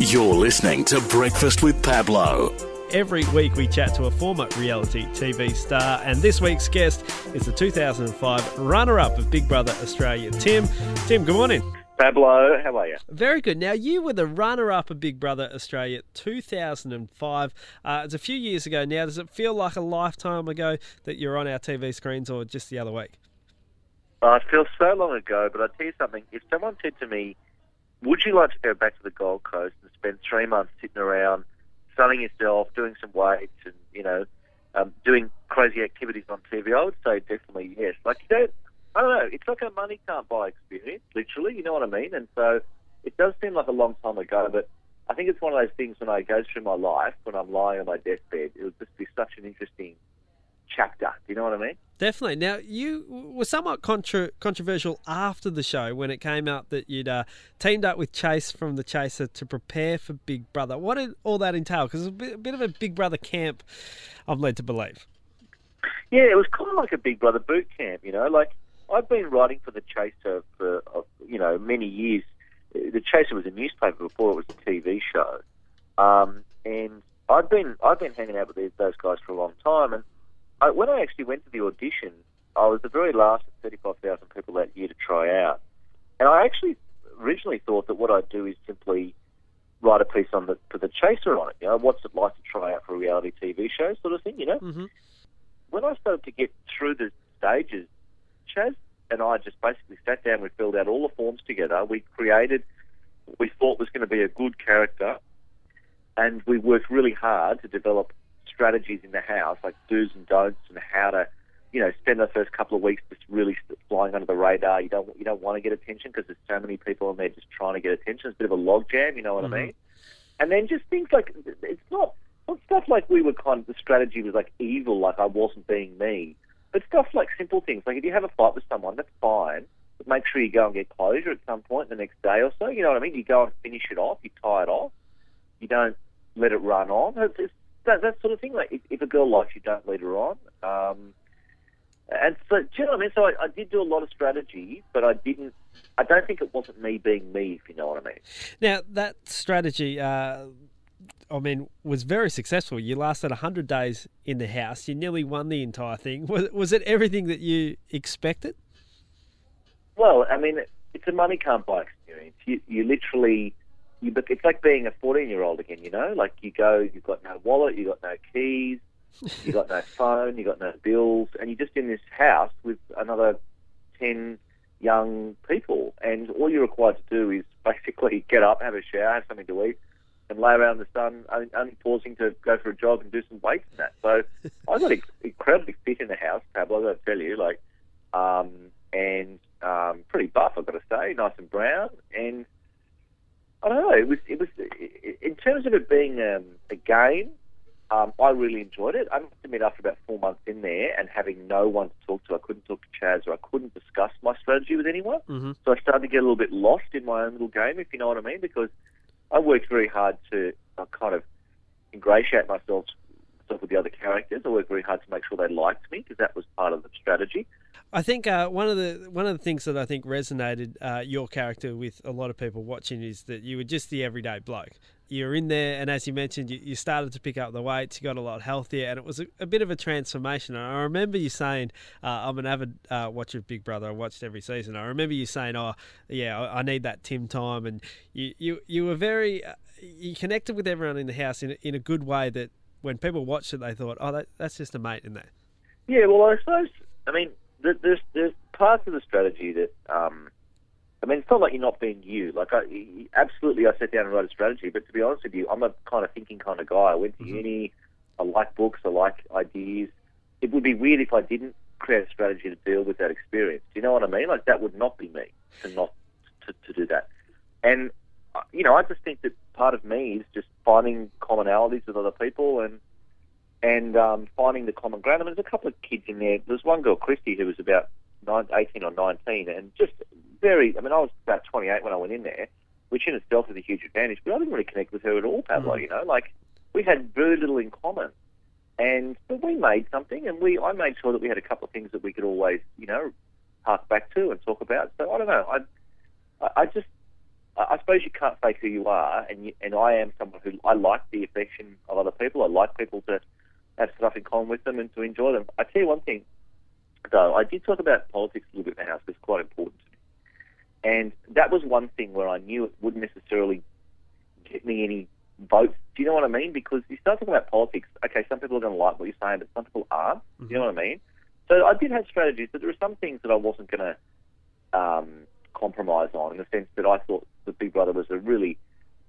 You're listening to Breakfast with Pablo. Every week we chat to a former reality TV star, and this week's guest is the 2005 runner-up of Big Brother Australia, Tim. Tim, good morning. Pablo, how are you? Very good. Now, you were the runner-up of Big Brother Australia 2005. It's a few years ago now. Does it feel like a lifetime ago that you're on our TV screens, or just the other week? It feels so long ago, but I'll tell you something. If someone said to me, would you like to go back to the Gold Coast and spend 3 months sitting around, sunning yourself, doing some weights and, doing crazy activities on TV, I would say definitely yes. I don't know, it's like a money can't buy experience, literally, you know what I mean? And so it does seem like a long time ago, but I think it's one of those things when I go through my life, when I'm lying on my deathbed, it would just be such an interesting chapter. Do you know what I mean? Definitely. Now, you were somewhat controversial after the show when it came out that you'd teamed up with Chase from The Chaser to prepare for Big Brother. What did all that entail? Because it's a bit of a Big Brother camp, I'm led to believe. Yeah, it was kind of like a Big Brother boot camp, Like, I've been writing for The Chaser for, many years. The Chaser was a newspaper before it was a TV show. And I've been hanging out with those guys for a long time, and when I actually went to the audition, I was the very last of 35,000 people that year to try out. And I actually originally thought that what I'd do is simply write a piece for the Chaser on it. What's it like to try out for a reality TV show sort of thing, Mm-hmm. When I started to get through the stages, Chaz and I just basically sat down, we filled out all the forms together, we created what we thought was going to be a good character, and we worked really hard to develop strategies in the house, like do's and don'ts, and how to, spend the first couple of weeks just really flying under the radar. You don't want to get attention because there's so many people in there just trying to get attention. It's a bit of a logjam, you know what I mean? And then just things like, it's not stuff like we were the strategy was like evil, like I wasn't being me, but stuff like simple things. Like if you have a fight with someone, that's fine, but make sure you go and get closure at some point the next day or so, you know what I mean? You go and finish it off, you tie it off, you don't let it run on. It's that sort of thing. Like if a girl likes you, don't lead her on. And so, do you know what I mean? So I did do a lot of strategy, but I don't think it wasn't me being me, if you know what I mean. Now, that strategy, was very successful. You lasted 100 days in the house. You nearly won the entire thing. Was it everything that you expected? Well, it's a money can't buy experience. You literally... it's like being a 14-year-old again, Like you go, you've got no wallet, you've got no keys, you've got no phone, you've got no bills, and you're just in this house with another 10 young people, and all you're required to do is basically get up, have a shower, have something to eat, and lay around in the sun, only pausing to go for a jog and do some weights and that. So I got incredibly fit in the house, Pablo, I've got to tell you, pretty buff, I've got to say, nice and brown, and I don't know. It was in terms of it being a game. I really enjoyed it. I must admit, after about 4 months in there and having no one to talk to, I couldn't talk to Chaz or I couldn't discuss my strategy with anyone. Mm-hmm. So I started to get a little bit lost in my own little game, if you know what I mean, because I worked very hard to kind of ingratiate myself with the other characters. I worked very hard to make sure they liked me because that was part of the strategy. I think one of the things that I think resonated your character with a lot of people watching is that you were just the everyday bloke. You were in there, and as you mentioned, you started to pick up the weights, you got a lot healthier, and it was a bit of a transformation. And I remember you saying, I'm an avid watcher of Big Brother, I watched every season. I remember you saying, I need that Tim time, and you were very, you connected with everyone in the house in a good way that when people watched it, they thought, that's just a mate in there. Yeah, well, I suppose, there's parts of the strategy that, it's not like you're not being you. Like, I sat down and wrote a strategy, but to be honest with you, I'm a kind of thinking kind of guy. I went to uni, I like books, I like ideas. It would be weird if I didn't create a strategy to deal with that experience. Do you know what I mean? Like, that would not be me to do that. And, I just think that part of me is just finding commonalities with other people and finding the common ground. There's a couple of kids in there. There's one girl, Christy, who was about 18 or 19, and just very... I was about 28 when I went in there, which in itself is a huge advantage, but I didn't really connect with her at all, Pablo, Like, we had very little in common. But we made something, and I made sure that we had a couple of things that we could always, hark back to and talk about. So, I don't know. I suppose you can't fake who you are, and I am someone who, I like the affection of other people. I like people to have stuff in common with them and to enjoy them. I tell you one thing, though, I did talk about politics a little bit in the house. It's quite important to me. And that was one thing where I knew it wouldn't necessarily get me any votes. Do you know what I mean? Because you start talking about politics, okay, some people are going to like what you're saying, but some people aren't. Do you know what I mean? So I did have strategies, but there were some things that I wasn't going to compromise on, in the sense that I thought that Big Brother was a really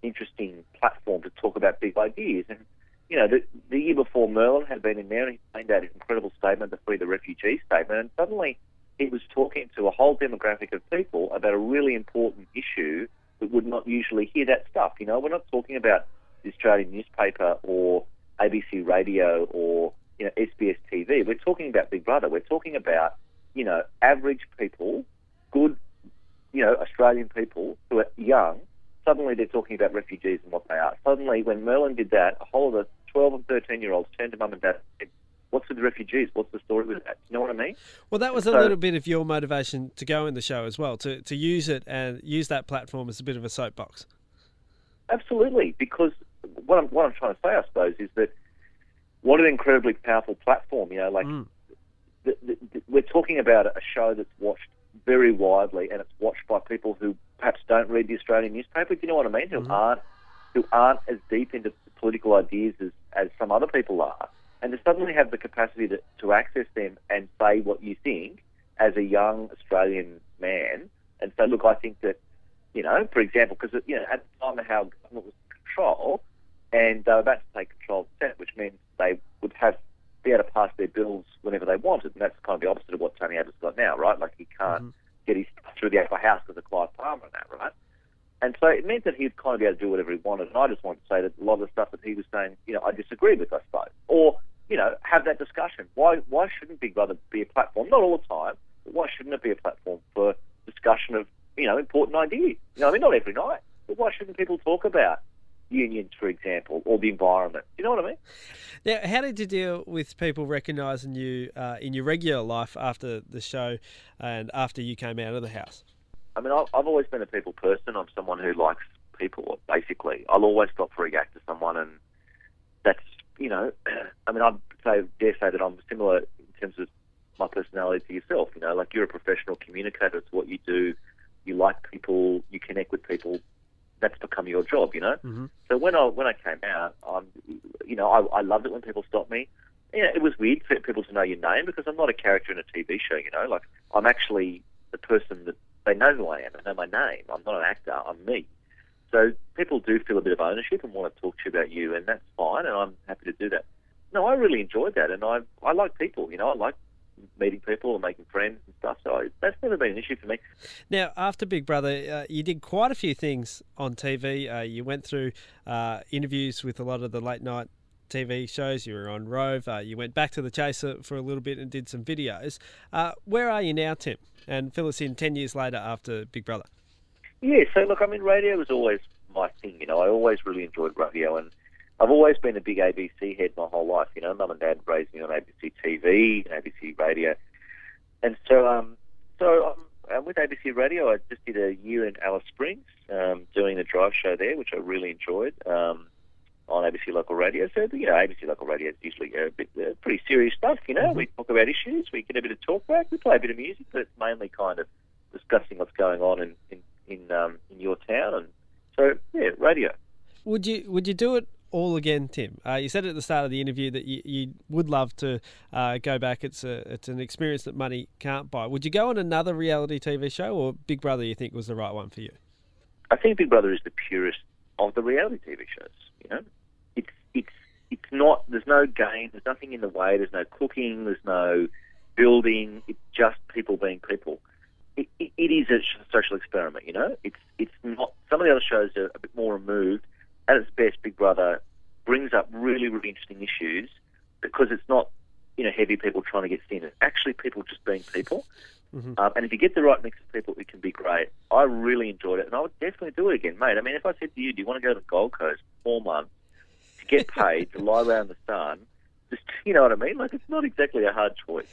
interesting platform to talk about big ideas. And, you know, the year before, Merlin had been in there and he made that incredible statement, the Free the Refugee statement, and suddenly he was talking to a whole demographic of people about a really important issue that would not usually hear that stuff. You know, we're not talking about the Australian newspaper or ABC radio or, you know, SBS TV. We're talking about Big Brother. We're talking about, you know, average people, good, you know, Australian people who are young. Suddenly they're talking about refugees and what they are. Suddenly, when Merlin did that, a whole of the 12 and 13-year-olds turned to mum and dad and said, what's with the refugees? What's the story with that? You know what I mean? Well, that was a little bit of your motivation to go in the show as well, to use it and use that platform as a bit of a soapbox. Absolutely, because what I'm trying to say, I suppose, is that what an incredibly powerful platform. You know, like we're talking about a show that's watched very widely, and it's watched by people who perhaps don't read the Australian newspaper. Do you know what I mean? Who aren't as deep into political ideas as some other people are. And to suddenly have the capacity to access them and say what you think as a young Australian man, and say, look, I think that, you know, for example, because, you know, at the time how government was in control, and they were about to take control of the Senate, which means they would be able to pass their bills whenever they wanted, and that's kind of the opposite of what Tony Abbott's got now, right? Like, he can't get his stuff through the upper house because of Clive Palmer and that, right? And so it meant that he'd kind of be able to do whatever he wanted. And I just wanted to say that a lot of the stuff that he was saying, you know, I disagreed with, I suppose. Or, you know, have that discussion. Why shouldn't Big Brother be a platform? Not all the time, but why shouldn't it be a platform for discussion of, you know, important ideas? You know, I mean, not every night, but why shouldn't people talk about unions, for example, or the environment? You know what I mean? Now, how did you deal with people recognising you in your regular life after the show and after you came out of the house? I mean, I've always been a people person. I'm someone who likes people, basically. I'll always stop for a react to someone, and that's, you know, I mean, dare say that I'm similar in terms of my personality to yourself. You know, like, you're a professional communicator. It's what you do. You like people. You connect with people. That's become your job, you know. So when I came out, you know, I loved it when people stopped me. You know, it was weird for people to know your name, because I'm not a character in a TV show. You know, like, I'm actually the person that they know who I am. They know my name. I'm not an actor. I'm me. So people do feel a bit of ownership and want to talk to you about you, and that's fine, and I'm happy to do that. No, I really enjoyed that, and I like people. You know, I like meeting people and making friends and stuff, so that's never been an issue for me. Now, after Big Brother, you did quite a few things on TV. You went through interviews with a lot of the late night TV shows. You were on Rove. You went back to The Chaser for a little bit and did some videos. Where are you now, Tim? And fill us in 10 years later after Big Brother. Yeah, so look, I mean, radio was always my thing. You know, I always really enjoyed radio, and I've always been a big ABC head my whole life. You know, Mum and Dad raised me on ABC TV and ABC radio. And so with ABC radio, I just did a year in Alice Springs, doing the drive show there, which I really enjoyed, on ABC Local Radio. So, you know, ABC Local Radio is usually pretty serious stuff, you know. We talk about issues, we get a bit of talkback, we play a bit of music, but it's mainly kind of discussing what's going on in your town. And so, yeah, radio. Would you do it all again, Tim? You said at the start of the interview that you would love to go back. It's an experience that money can't buy. Would you go on another reality TV show, or Big Brother you think was the right one for you? I think Big Brother is the purest of the reality TV shows, you know. It's not, there's no game, there's nothing in the way, there's no cooking, there's no building, it's just people being people. It is a social experiment, you know. It's not, some of the other shows are a bit more removed. At its best, Big Brother brings up really, really interesting issues, because it's not, you know, heavy people trying to get seen. It's actually people just being people. And if you get the right mix of people, it can be great. I really enjoyed it, and I would definitely do it again, mate. I mean, if I said to you, do you want to go to the Gold Coast for 4 months to get paid to lie around the sun, just, you know what I mean? Like, it's not exactly a hard choice.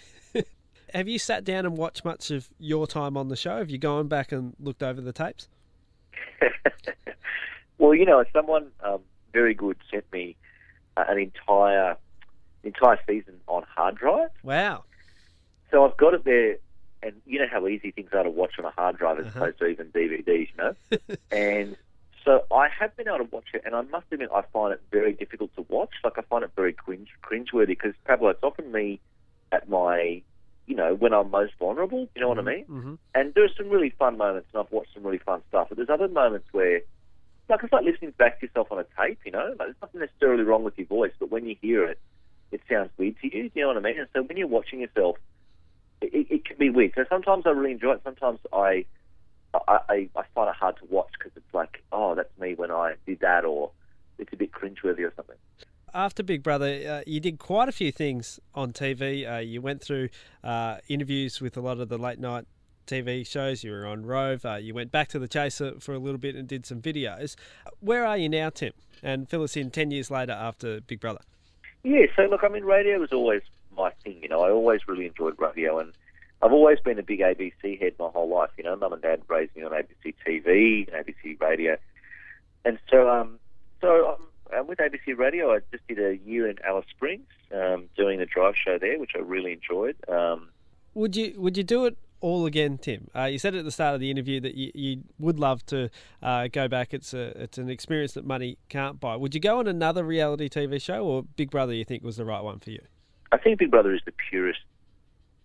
Have you sat down and watched much of your time on the show? Have you gone back and looked over the tapes? Well, someone very good sent me an entire season on hard drive. Wow. So I've got it there, and you know how easy things are to watch on a hard drive as opposed to even DVDs, And so I have been able to watch it, and I must admit I find it very difficult to watch. Like, I find it very cringeworthy because, Pablo, it's often me at my, when I'm most vulnerable, you know what I mean? Mm-hmm. And there's some really fun moments, and I've watched some really fun stuff. But there's other moments where, like, it's like listening back to yourself on a tape, Like, there's nothing necessarily wrong with your voice, but when you hear it, it sounds weird to you, you know what I mean? And so when you're watching yourself, it can be weird. So sometimes I really enjoy it. Sometimes I find it hard to watch because it's like, oh, that's me when I did that, or it's a bit cringeworthy or something. After Big Brother, you did quite a few things on TV. You went through interviews with a lot of the late night TV shows. You were on Rove. You went back to The Chaser for a little bit and did some videos. Where are you now, Tim? And fill us in 10 years later after Big Brother. Yeah, so look, radio was always my thing. I always really enjoyed radio, and I've always been a big ABC head my whole life. Mum and Dad raised me on ABC TV and ABC Radio, and so I'm with ABC Radio. I just did a year in Alice Springs, doing the drive show there, which I really enjoyed. Would you do it all again, Tim? You said at the start of the interview that you would love to go back. It's an experience that money can't buy. Would you go on another reality TV show, or Big Brother you think was the right one for you? I think Big Brother is the purest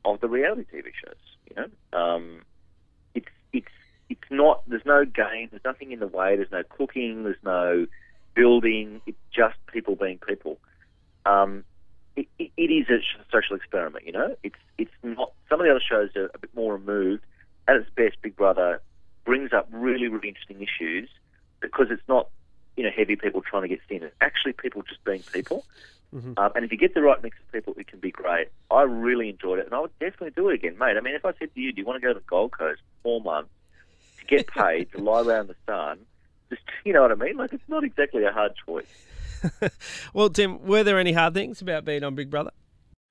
of the reality TV shows. It's not. There's no game. There's nothing in the way. There's no cooking. There's no building. It's just people being people. It is a social experiment. It's not. Some of the other shows are a bit more removed. At its best, Big Brother brings up really, really interesting issues because it's not heavy people trying to get thin. It's actually people just being people. Mm-hmm. And if you get the right mix of people, it can be great. I really enjoyed it, and I would definitely do it again, mate. If I said to you, do you want to go to the Gold Coast for 4 months to get paid to lie around the sun, just, you know what I mean? Like, it's not exactly a hard choice. Well, Tim, were there any hard things about being on Big Brother?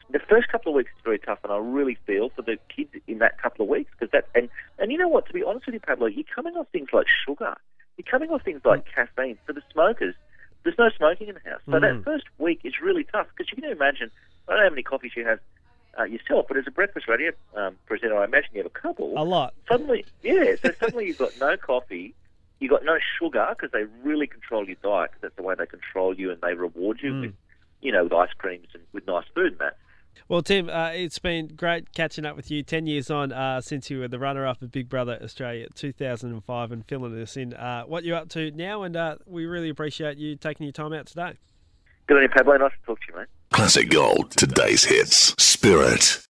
The first couple of weeks is very tough, and I really feel for the kids in that couple of weeks. And you know what, to be honest with you, Pablo, you're coming off things like sugar. You're coming off things like caffeine. For the smokers, there's no smoking in the house. So that first week is really tough because you can imagine, I don't know how many coffees you have yourself, but as a breakfast radio presenter, I imagine you have a couple. A lot. Suddenly you've got no coffee, you've got no sugar because they really control your diet because that's the way they control you and they reward you with, with ice creams and with nice food and that. Well, Tim, it's been great catching up with you 10 years on since you were the runner-up of Big Brother Australia 2005 and filling us in what you're up to now, and we really appreciate you taking your time out today. Good on you, Pablo. Nice to talk to you, mate. Classic Gold, today's hits. Spirit.